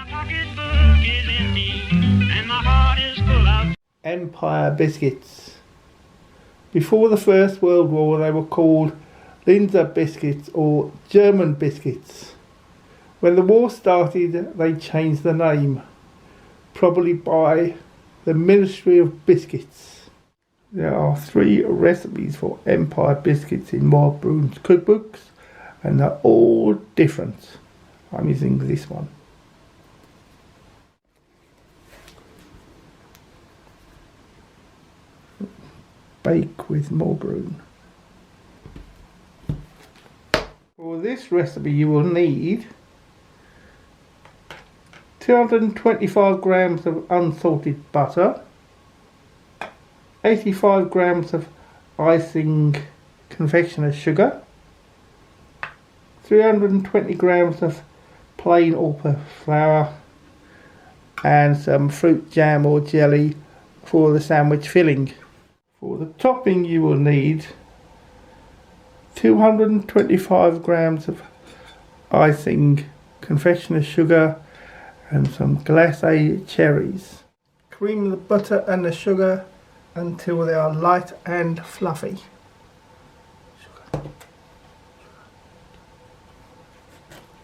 pocketbook is empty and my heart is full of Empire biscuits. Before the First World War they were called Linzer biscuits or German biscuits. When the war started they changed the name, probably by the Ministry of Biscuits. There are 3 recipes for Empire biscuits in Maw Broon's cookbooks and they're all different. I'm using this one. Bake with Maw Broon. For this recipe you will need 225 grams of unsalted butter, 85 grams of icing confectioner's sugar, 320 grams of plain all-purpose flour and some fruit jam or jelly for the sandwich filling. For the topping you will need 225 grams of icing confectioner's sugar and some Glacé cherries. Cream the butter and the sugar until they are light and fluffy. Sugar.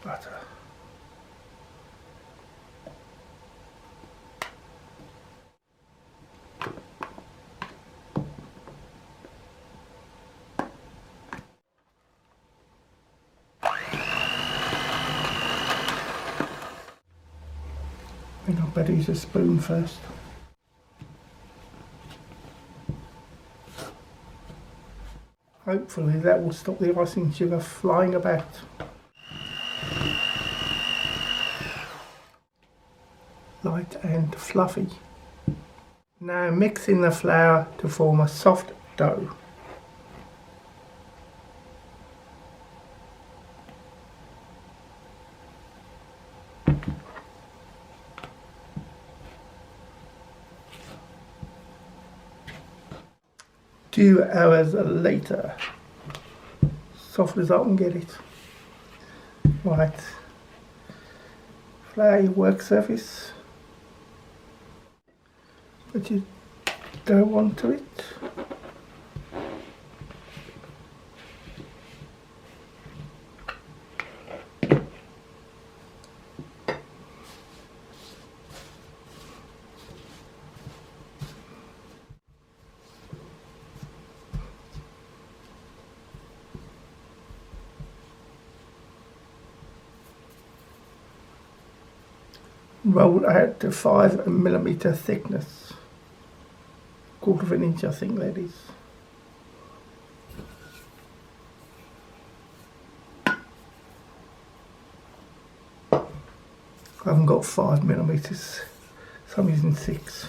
Butter. I think I'd better use a spoon first. Hopefully that will stop the icing sugar flying about. Light and fluffy. Now mix in the flour to form a soft dough. Two hours later, soft as I can get it. Right, flour your work surface, put your dough onto it. Roll out to 5mm thickness, 1/4 inch I think that is. I haven't got 5mm, so I'm using 6.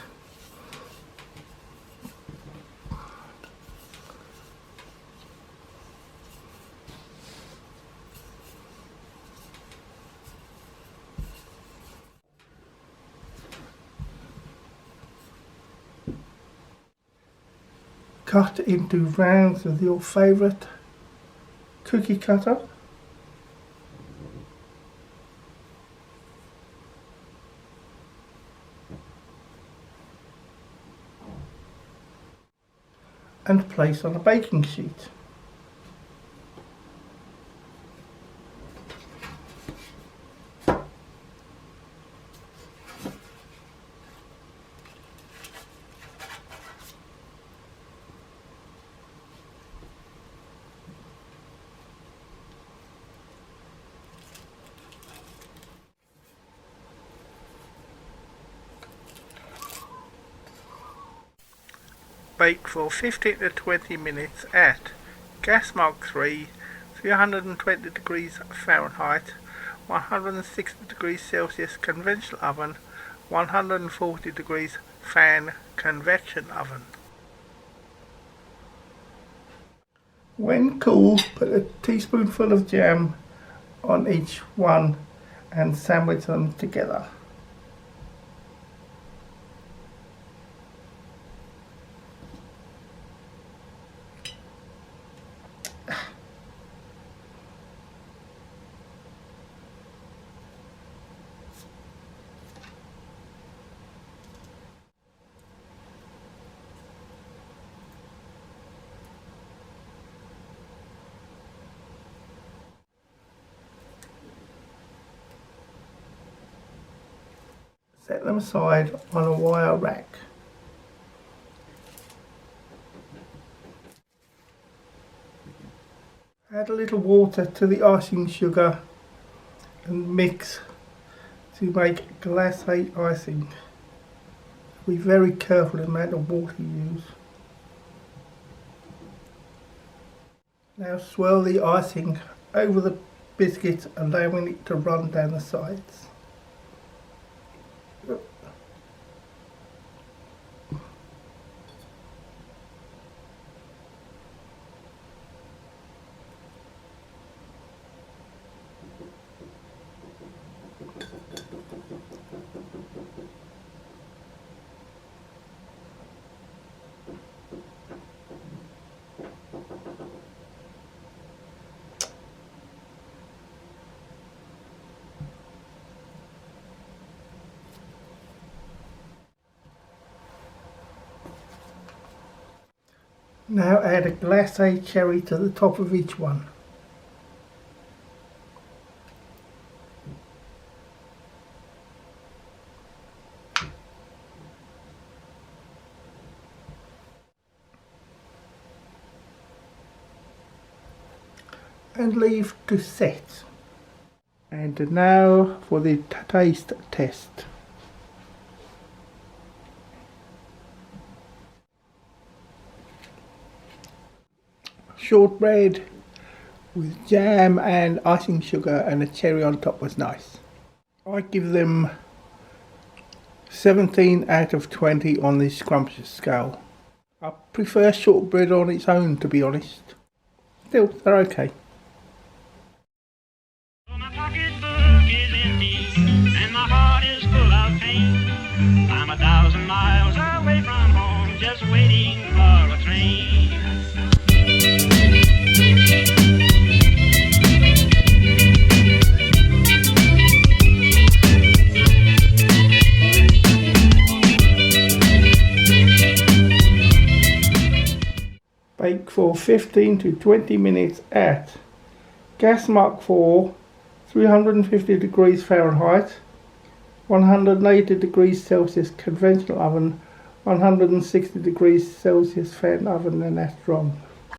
Cut into rounds with your favourite cookie cutter. And place on a baking sheet. Bake for 15 to 20 minutes at gas mark 3, 320 degrees Fahrenheit, 160 degrees Celsius conventional oven, 140 degrees fan convection oven. When cool, put a teaspoonful of jam on each one and sandwich them together. Set them aside on a wire rack. Add a little water to the icing sugar and mix to make glacé icing. Be very careful the amount of water you use. Now swirl the icing over the biscuit, allowing it to run down the sides. Now add a glacé cherry to the top of each one. And leave to set. And now for the taste test. Shortbread with jam and icing sugar and a cherry on top was nice. I give them 17 out of 20 on the scrumptious scale. I prefer shortbread on its own, to be honest. Still, they're okay. My pocketbook is empty and my heart is full of pain. I'm 1,000 miles away from home, just waiting for a train. Bake for 15 to 20 minutes at gas mark 4, 350 degrees Fahrenheit, 180 degrees Celsius conventional oven, 160 degrees Celsius fan oven, and that's wrong.